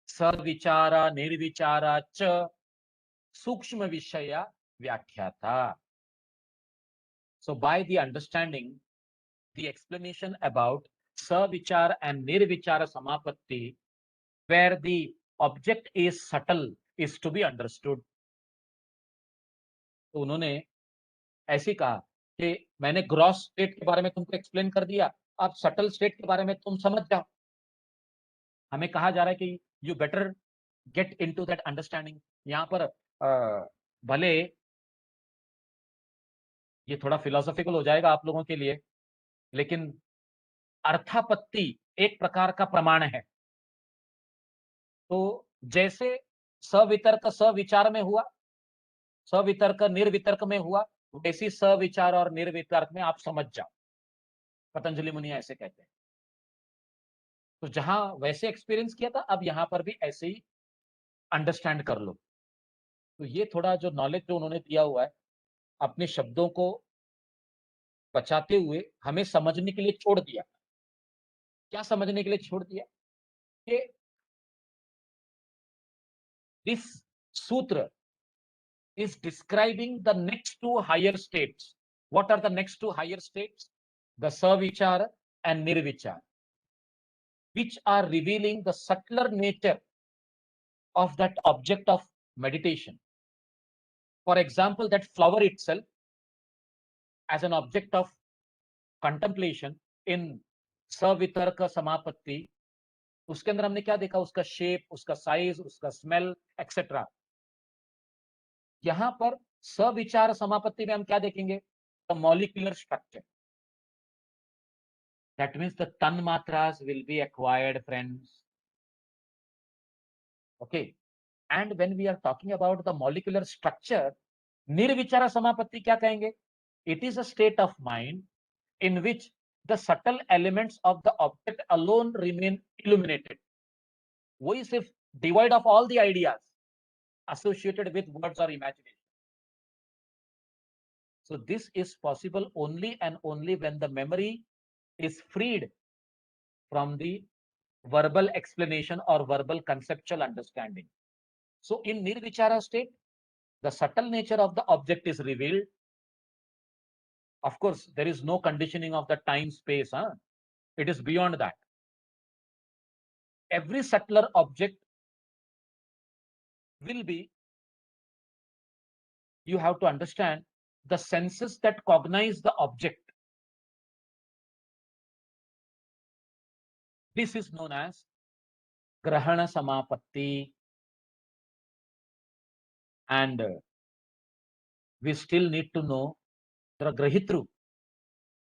savichara nirvichara cha sukshma vishaya vyakhyata. So by the understanding, the explanation about savichara and nirvichara samapatti, where the object is subtle, is to be understood. तो उन्होंने ऐसे कहा कि मैंने gross state के बारे में तुमको एक्सप्लेन कर दिया, अब सटल स्टेट के बारे में तुम समझ जाओ. हमें कहा जा रहा है कि you better get into that understanding. यहाँ पर भले ये थोड़ा फिलोसॉफिकल हो जाएगा आप लोगों के लिए, लेकिन अर्थापत्ति एक प्रकार का प्रमाण है. तो जैसे सवितर्क सविचार में हुआ, सवितर्क निर्वितर्क में हुआ, वैसी सविचार और निर्वितर्क में आप समझ जाओ. पतंजलि मुनि ऐसे कहते हैं. तो जहां वैसे एक्सपीरियंस किया था, अब यहां पर भी ऐसे ही अंडरस्टैंड कर लो. तो ये थोड़ा जो नॉलेज जो उन्होंने दिया हुआ है, अपने शब्दों को बचाते हुए हमें समझने के लिए छोड़ दिया. क्या समझने के लिए छोड़ दिया? कि दिस सूत्र is describing the next two higher states. What are the next two higher states? the savichara and nirvichara, which are revealing the subtler nature of that object of meditation. For example, that flower itself as an object of contemplation in savitarka samapatti, उसके अंदर हमने क्या देखा, उसका shape, उसका size, उसका smell etcetera. यहां पर सविचार समापत्ति में हम क्या देखेंगे, the molecular structure. That means the tanmatras will be acquired, friends. Okay. And when we are talking about the molecular structure, nirvichara samapatti kya kahenge? It is a state of mind in which the subtle elements of the object alone remain illuminated. वही सिर्फ devoid of all the ideas associated with words or imagination. So this is possible only and only when the memory is freed from the verbal explanation or verbal conceptual understanding. So in nirvichara state, the subtle nature of the object is revealed. Of course, there is no conditioning of the time space. It is beyond that. Every subtler object will be, you have to understand, the senses that cognize the object. This is known as grahana samapatti. And we still need to know the grahitru.